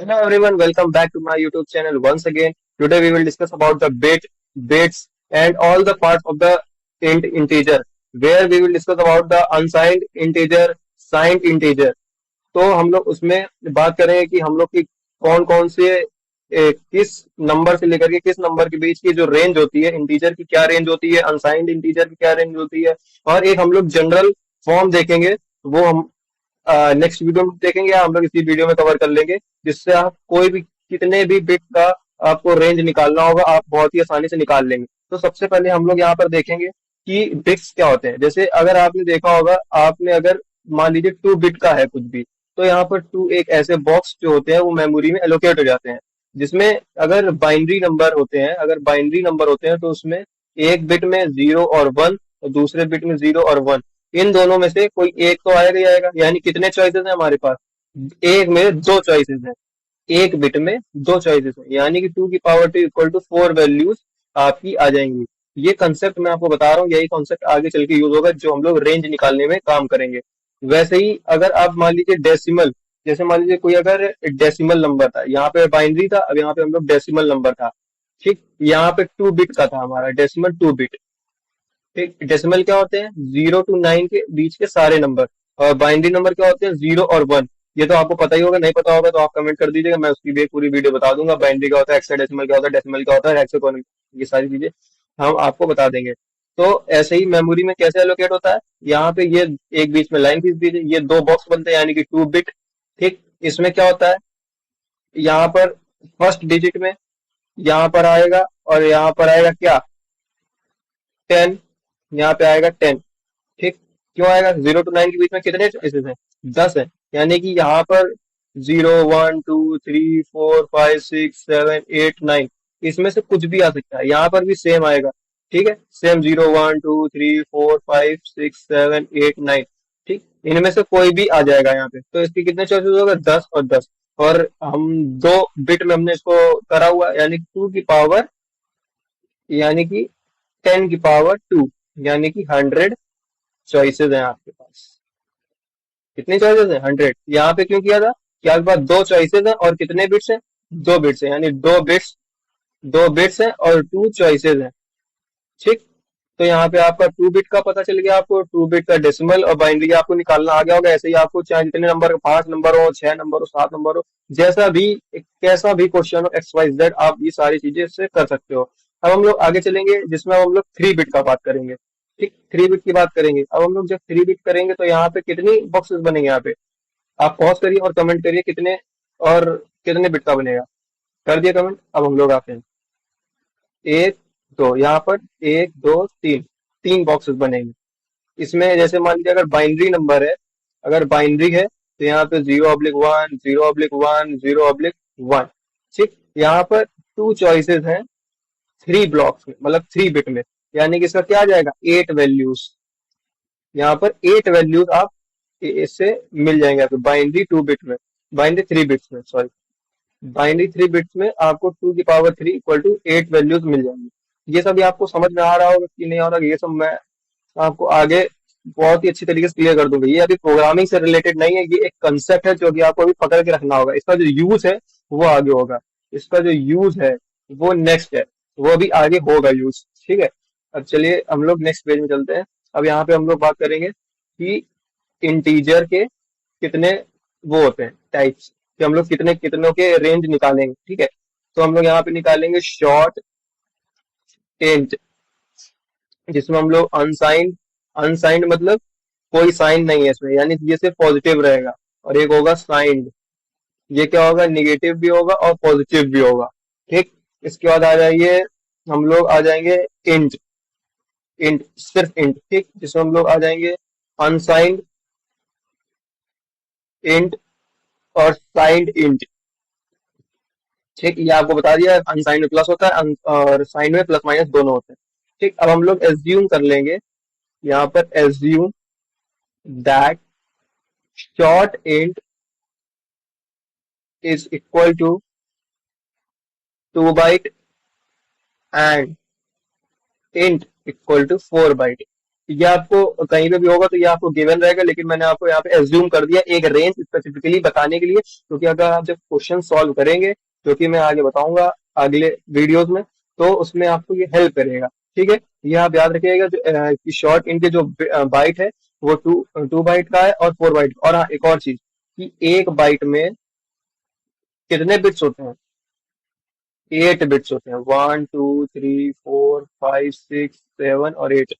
Hello everyone, welcome back to my YouTube channel once again. Today we will discuss about the bits, and all the parts of the integer, where we will discuss about the unsigned integer, signed integer. तो हम लोग उसमें बात करेंगे कि हम लोग की कौन कौन से किस नंबर से लेकर के किस नंबर के बीच की जो रेंज होती है इंटीजर की क्या रेंज होती है, अनसाइंड इंटीजर की क्या रेंज होती है, और एक हम लोग जनरल फॉर्म देखेंगे। वो हम नेक्स्ट वीडियो में देखेंगे या हम लोग इसी वीडियो में कवर कर लेंगे, जिससे आप कोई भी कितने भी बिट का आपको रेंज निकालना होगा आप बहुत ही आसानी से निकाल लेंगे। तो सबसे पहले हम लोग यहाँ पर देखेंगे कि बिट्स क्या होते हैं। जैसे अगर आपने देखा होगा, आपने अगर मान लीजिए 2 बिट का है कुछ भी, तो यहाँ पर टू एक ऐसे बॉक्स जो होते हैं वो मेमोरी में एलोकेट हो जाते हैं, जिसमें अगर बाइनरी नंबर होते हैं तो उसमें एक बिट में 0 और 1 और दूसरे बिट में 0 और 1, इन दोनों में से कोई एक तो आएगा ही आएगा। यानी कितने चॉइसेस हैं हमारे पास? एक में दो चॉइसेस हैं, एक बिट में दो चॉइसेस हैं, यानी कि 2 की पावर 2 इक्वल टू 4 वैल्यूज आपकी आ जाएंगी। ये कंसेप्ट मैं आपको बता रहा हूँ, यही कॉन्सेप्ट आगे चल के यूज होगा जो हम लोग रेंज निकालने में काम करेंगे। वैसे ही अगर आप मान लीजिए डेसिमल, जैसे मान लीजिए कोई अगर डेसिमल नंबर था, यहाँ पे बाइनरी था, अब यहाँ पे हम लोग डेसिमल नंबर था। ठीक, यहाँ पे 2 बिट का था हमारा डेसिमल 2 बिट। ठीक, डेसिमल क्या होते हैं? 0 to 9 के बीच के सारे नंबर। और बाइनरी नंबर क्या होते हैं? 0 और 1। ये तो आपको पता ही होगा, नहीं पता होगा तो आप कमेंट कर दीजिएगा, मैं उसकी भी एक पूरी वीडियो बता दूंगा। बाइनरी क्या होता है, हेक्साडेसिमल क्या होता है, डेसिमल क्या होता है, हेक्सागोनल, ये सारी चीजें हम आपको बता देंगे। तो ऐसे ही मेमोरी में कैसे एलोकेट होता है, यहाँ पे ये एक बीच में लाइन खींच दीजिए, ये दो बॉक्स बनते हैं यानी कि 2 बिट। ठीक, इसमें क्या होता है, यहाँ पर फर्स्ट डिजिट में यहाँ पर आएगा और यहाँ पर आएगा क्या, 10। यहाँ पे आएगा 10। ठीक, क्यों आएगा? 0 to 9 के बीच में कितने चॉइसेस हैं? 10 है। यानी कि यहाँ पर 0 1 2 3 4 5 6 7 8 9, इसमें से कुछ भी आ सकता है। यहाँ पर भी सेम आएगा। ठीक है, सेम 0 1 2 3 4 5 6 7 8 9। ठीक, इनमें से कोई भी आ जाएगा यहाँ पे। तो इसके कितने चॉइसेस हो गए? 10 और 10। और हम 2 बिट में हमने इसको करा हुआ है, यानी 2 की पावर, यानी कि 10 की पावर 2, यानी कि 100 चॉइसेस हैं आपके पास। कितनी चॉइसेस हैं? 100। यहाँ पे क्यों किया था कि आपके पास दो चॉइसेस हैं और कितने बिट्स हैं? 2 बिट्स हैं, यानी 2 बिट्स हैं और 2 चॉइसेस हैं। ठीक, तो यहाँ पे आपका 2 बिट का पता चल गया, आपको 2 बिट का डेसिमल और बाइनरी आपको निकालना आ गया होगा। ऐसे ही आपको चाहे जितने नंबर, 5 नंबर हो, 6 नंबर हो, 7 नंबर हो, जैसा भी कैसा भी क्वेश्चन हो, XYZ, आप ये सारी चीजें इससे कर सकते हो। अब हम लोग आगे चलेंगे, जिसमें हम लोग 3 बिट का बात करेंगे। ठीक, 3 बिट की बात करेंगे। अब हम लोग जब 3 बिट करेंगे तो यहाँ पे कितनी बॉक्सेस बनेंगे? यहाँ पे आप पॉज करिए और कमेंट करिए कितने, और कितने बिट का बनेगा। कर दिया कमेंट। अब हम लोग आते हैं, एक दो, यहाँ पर एक दो तीन, तीन बॉक्सेस बनेंगे। इसमें जैसे मान लीजिए अगर बाइनरी नंबर है, अगर बाइनरी है तो यहाँ पे 0/1, 0/1, 0/1। ठीक, यहाँ पर 2 चॉइसेस हैं, 3 ब्लॉक्स में, मतलब 3 बिट में, यानी कि इसका क्या आ जाएगा? 8 वैल्यूज। यहाँ पर 8 वैल्यूज आप इससे मिल जाएंगे आपको बाइनरी 2 बिट में, बाइनरी 3 बिट्स में, सॉरी, बाइनरी 3 बिट्स में आपको 2 की पावर 3 इक्वल टू 8 वैल्यूज मिल जाएंगी। ये सब आपको समझ में आ रहा होगा कि नहीं आ रहा, ये सब मैं आपको आगे बहुत ही अच्छी तरीके से क्लियर कर दूंगा। ये अभी प्रोग्रामिंग से रिलेटेड नहीं है, ये एक कंसेप्ट है जो कि आपको अभी पकड़ के रखना होगा। इसका जो यूज है वो आगे होगा, इसका जो यूज है वो नेक्स्ट है, वो भी आगे होगा यूज। ठीक है, अब चलिए हम लोग नेक्स्ट पेज में चलते हैं। अब यहाँ पे हम लोग बात करेंगे कि इंटीजर के कितने वो होते हैं टाइप्स, कि हम लोग कितने कितनों के रेंज निकालेंगे। ठीक है, तो हम लोग यहाँ पे निकालेंगे शॉर्ट इंट, जिसमें हम लोग अनसाइंड, अनसाइंड मतलब कोई साइन नहीं है इसमें, यानी ये सिर्फ पॉजिटिव रहेगा। और एक होगा साइंड, ये क्या होगा? निगेटिव भी होगा और पॉजिटिव भी होगा। ठीक, इसके बाद आ जाइए, हम लोग आ जाएंगे इंट, इंट सिर्फ इंट। ठीक, जिसमें हम लोग आ जाएंगे अनसाइंड इंट और साइंड इंट। ठीक, ये आपको बता दिया, अनसाइंड में प्लस होता है और साइंड में प्लस माइनस दोनों होते हैं। ठीक, अब हम लोग एज्यूम कर लेंगे, यहाँ पर assume that short int is equal to 2 byte and int equal to 4 byte। ये आपको कहीं पे भी होगा तो ये आपको गिवन रहेगा, लेकिन मैंने आपको यहाँ पे एज्यूम कर दिया एक रेंज स्पेसिफिकली बताने के लिए, क्योंकि अगर आप जब क्वेश्चन सॉल्व करेंगे, जो कि मैं आगे बताऊंगा अगले वीडियोस में, तो उसमें आपको ये हेल्प करेगा। ठीक है, ये आप याद रखिएगा जो कि शॉर्ट इनके जो बाइट है वो टू टू बाइट का है और 4 बाइट। और हाँ, एक और चीज कि एक बाइट में कितने बिट्स होते हैं? 8 बिट्स होते हैं। 1 2 3 4 5 6 7 और 8।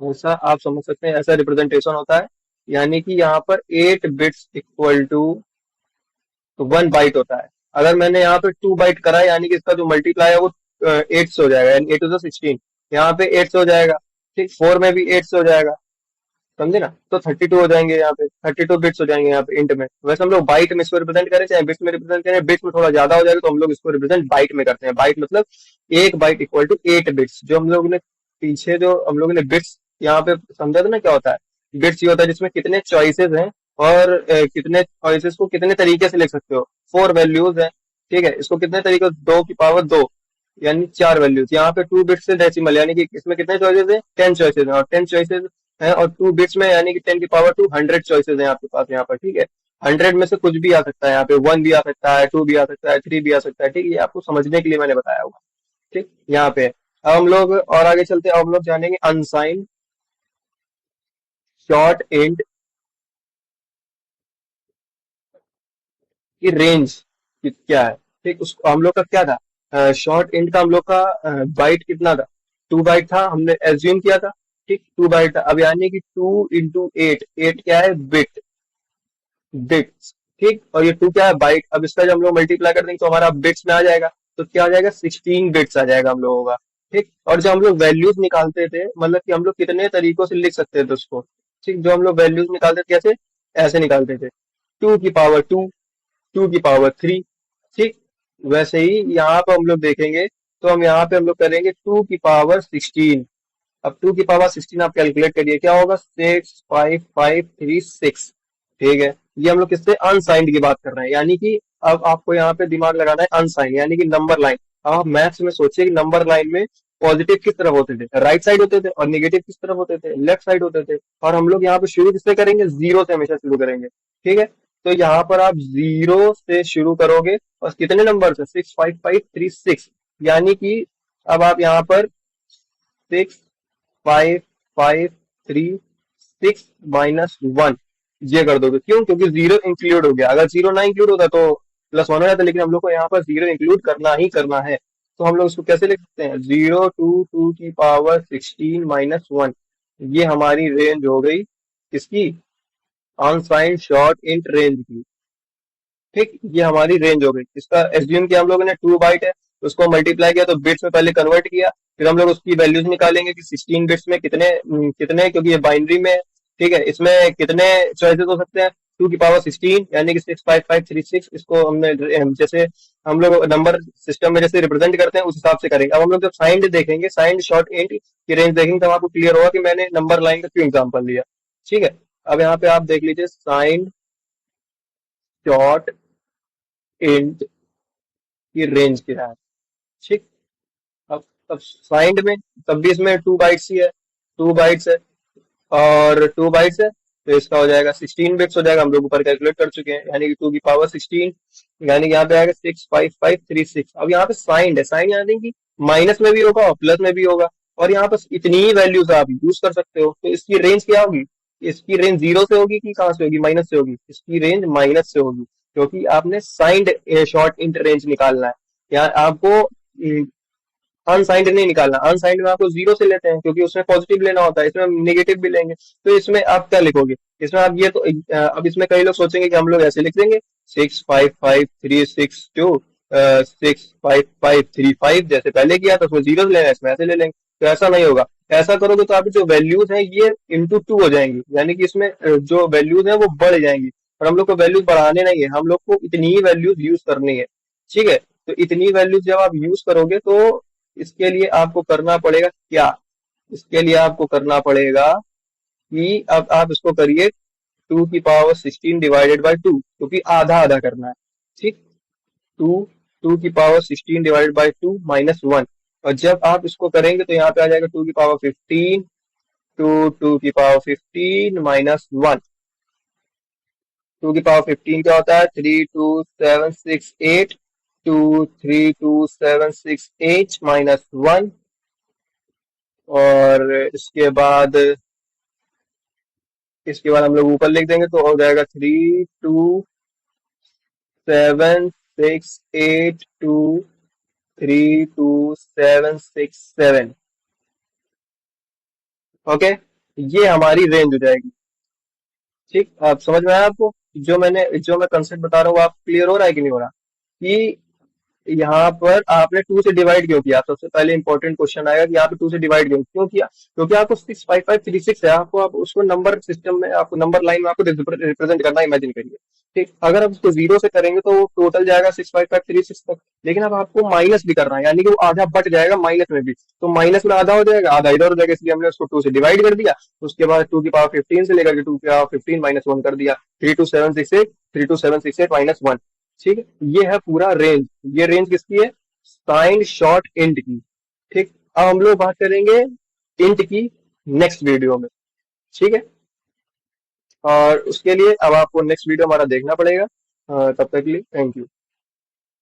ऐसा आप समझ सकते हैं, ऐसा रिप्रेजेंटेशन होता है। यानी कि यहाँ पर 8 बिट्स इक्वल टू 1 बाइट होता है। अगर मैंने यहाँ पे 2 बाइट करा है, यानी कि इसका जो मल्टीप्लाई है वो 8 से हो जाएगा, यानी 8 टू 16। यहाँ पे 8 से हो जाएगा। ठीक, 4 में भी 8 से हो जाएगा। समझे ना? तो 32 हो जाएंगे, यहाँ पे 32 बिट्स हो जाएंगे यहाँ पे इंट में। वैसे हम लोग बाइट में इसको रिप्रेजेंट करें चाहे बिट्स में रिप्रेजेंट करें, बिट्स में थोड़ा ज्यादा हो जाएगा तो हम लोग इसको रिप्रेजेंट बाइट में करते हैं। बाइट मतलब एक बाइट इक्वल टू 8 बिट्स। जो हम लोग ने पीछे जो हम लोगों ने बिट्स यहाँ पे समझा था ना क्या होता है। बिट्स ये होता है जिसमें कितने चॉइसेस हैं, और कितने चॉइसेस को कितने तरीके से लिख सकते हो। 4 वैल्यूज है। ठीक है, इसको कितने तरीके, 2 की पावर 2, यानी 4 वैल्यूज। यहाँ पे 2 बिट्स से डेसिमल, यानी कि इसमें कितने चॉइसेस है? 10 चॉइसेस है, और 10 चॉइसेस है और 2 बिट्स में, यानी कि 10 की पावर 2 100 चॉइसेस हैं आपके पास यहाँ पर। ठीक है, 100 में से कुछ भी आ सकता है, यहाँ पे 1 भी आ सकता है, 2 भी आ सकता है, 3 भी आ सकता है। ठीक है, ये आपको समझने के लिए मैंने बताया होगा। ठीक, यहाँ पे अब हम लोग और आगे चलते हैं। अब हम लोग जानेंगे अनसाइंड शॉर्ट एंड की रेंज क्या है। ठीक, उस हम लोग का क्या था, शॉर्ट एंड का हम लोग का बाइट कितना था? 2 बाइट था, हमने एज्यूम किया था। ठीक, 2 बाइट था। अब यानी कि 2 इंटू 8, 8 क्या है? बिट्स। ठीक, और ये 2 क्या है? बाइट। अब इसका जब हम लोग मल्टीप्लाई कर देंगे तो हमारा बिट्स में आ जाएगा। तो क्या आ जाएगा? 16 बिट्स आ जाएगा हम लोगों का। ठीक, और जब हम लोग वैल्यूज निकालते थे, मतलब कि हम लोग कितने तरीकों से लिख सकते थे उसको। ठीक, जो हम लोग वैल्यूज निकालते थे कैसे? ऐसे निकालते थे, 2 की पावर 2, 2 की पावर 3। ठीक, वैसे ही यहाँ पर हम लोग देखेंगे, तो हम यहाँ पे हम लोग करेंगे 2 की पावर 16। अब 2 की पावर 16 आप कैलकुलेट करिए क्या होगा? 6 5 5 3 6। ठीक है, ये हम लोग किससे? अनसाइंड की बात कर रहे हैं, यानी कि अब आपको यहाँ पे दिमाग लगाना है अनसाइंड, यानी कि नंबर लाइन। अब आप मैथ्स में सोचिए कि नंबर लाइन में पॉजिटिव किस तरफ होते थे? राइट साइड होते थे, और निगेटिव किस तरफ होते थे? लेफ्ट साइड होते थे। और हम लोग यहाँ पे शुरू किससे करेंगे? जीरो से हमेशा शुरू करेंगे। ठीक है, तो यहाँ पर आप जीरो से शुरू करोगे, और कितने नंबर से? 6 5 5 3 6। यानी कि अब आप यहाँ पर 6 5 5 3 6 - 1 ये कर दोगे। क्यों? क्योंकि जीरो इंक्लूड हो गया। अगर जीरो ना इंक्लूड होता तो +1 हो जाता, लेकिन हम लोग को यहाँ पर जीरो इंक्लूड करना ही करना है। तो हम लोग इसको कैसे लिख सकते हैं? 0 टू 2 की पावर 16 - 1। ये हमारी रेंज हो गई किसकी? अनसाइंड शॉर्ट इंट रेंज की। ठीक, ये हमारी रेंज हो गई। इसका एसडीएम किया हम लोगों ने, 2 बाइट है, उसको मल्टीप्लाई किया तो बिट्स में पहले कन्वर्ट किया। फिर हम लोग उसकी वैल्यूज निकालेंगे कि 16 बिट्स में कितने, क्योंकि ये बाइनरी में है। ठीक है, इसमें कितने चॉइसेस हो सकते हैं? 2 की पावर 16, यानी कि 6 5 5 3 6। इसको हमने जैसे हम लोग नंबर सिस्टम में जैसे रिप्रेजेंट करते हैं उस हिसाब से करेंगे। अब हम लोग जब साइंड देखेंगे, साइंड शॉर्ट इंट की रेंज देखेंगे, तब आपको क्लियर होगा कि मैंने नंबर लाइन का क्यों एग्जाम्पल लिया। ठीक है, अब यहाँ पे आप देख लीजिए साइंड शॉर्ट इंट की रेंज क्या है। ठीक, अब साइंड में तब भी इसमें 2 बाइट्स ही है, 2 बाइट्स है, और 2 बाइट्स है, तो इसका हो जाएगा 16 बिट्स हो जाएगा। हम लोग ऊपर कैलकुलेट कर चुके हैं, यानी कि 2 की पावर 16, यानी कि यहाँ पे आएगा 6 5 5 3 6। अब यहाँ पे साइंड है, साइंड यानी कि माइनस में भी होगा और प्लस में भी होगा, और यहाँ पर इतनी ही वैल्यूज आप यूज कर सकते हो। तो इसकी रेंज क्या होगी? इसकी रेंज जीरो से होगी कि कहाँ से होगी? माइनस से होगी। इसकी रेंज माइनस से होगी, क्योंकि आपने साइंड शॉर्ट इंट रेंज निकालना है। या आपको अनसाइंड नहीं निकालना। अनसाइंड में आपको जीरो से लेते हैं, क्योंकि उसमें पॉजिटिव लेना होता है, इसमें हम निगेटिव भी लेंगे। तो इसमें आप क्या लिखोगे? इसमें आप ये तो अब इसमें कई लोग सोचेंगे कि हम लोग ऐसे लिख देंगे 6 5 5 3 6 2 6 5 5 3 5, जैसे पहले किया था उसमें जीरो लेना है, इसमें ऐसे ले लेंगे। तो ऐसा नहीं होगा। ऐसा करोगे तो आपकी जो वैल्यूज हैं ये *2 हो जाएंगी, यानी कि इसमें जो वैल्यूज हैं वो बढ़ जाएंगी। और हम लोग को वैल्यूज बढ़ाने नहीं है, हम लोग को इतनी ही वैल्यूज यूज करनी है। ठीक है, तो इतनी वैल्यूज जब आप यूज करोगे तो इसके लिए आपको करना पड़ेगा क्या? इसके लिए आपको करना पड़ेगा कि अब आप इसको करिए 2 की पावर 16 डिवाइडेड बाई 2, क्योंकि आधा आधा करना है। ठीक, टू 2 की पावर 16 डिवाइडेड बाई 2 - 1। और जब आप इसको करेंगे तो यहाँ पे आ जाएगा 2 की पावर 15 टू 2 की पावर 15 -1। 2 की पावर 15 क्या होता है? 32768 32768 -1। और इसके बाद हम लोग ऊपर लिख देंगे तो हो जाएगा 32768 2 32767। ओके, ये हमारी रेंज हो जाएगी। ठीक, आप समझ में आया आपको? जो मैं कंसेप्ट बता रहा हूँ, आप क्लियर हो रहा है कि नहीं हो रहा? कि यहाँ पर आपने 2 से डिवाइड क्यों किया? सबसे पहले इंपॉर्टेंट क्वेश्चन आएगा कि यहाँ पे 2 से डिवाइड क्यों किया? क्योंकि आपको 65536 है, आपको आप उसको नंबर सिस्टम में, आपको नंबर लाइन में आपको रिप्रेजेंट करना, इमेजिन करिए। ठीक, अगर आप उसको जीरो से करेंगे तो वो टोटल जाएगा 65536 तक। लेकिन अब आपको माइनस भी करना है, यानी कि वो आधा बट जाएगा माइनस में भी, तो माइनस में आधा हो जाएगा, आधा इधर हो जाएगा, इसलिए हमने उसको 2 से डिवाइड कर दिया। उसके बाद 2 की पावर 15 से लेकर के 2 की पावर 15 -1 कर दिया। 32768 ठीक है, ये है पूरा रेंज। ये रेंज किसकी है? साइंड शॉर्ट इंट की। ठीक, अब हम लोग बात करेंगे इंट की नेक्स्ट वीडियो में। ठीक है, और उसके लिए अब आपको नेक्स्ट वीडियो हमारा देखना पड़ेगा। तब तक के लिए थैंक यू।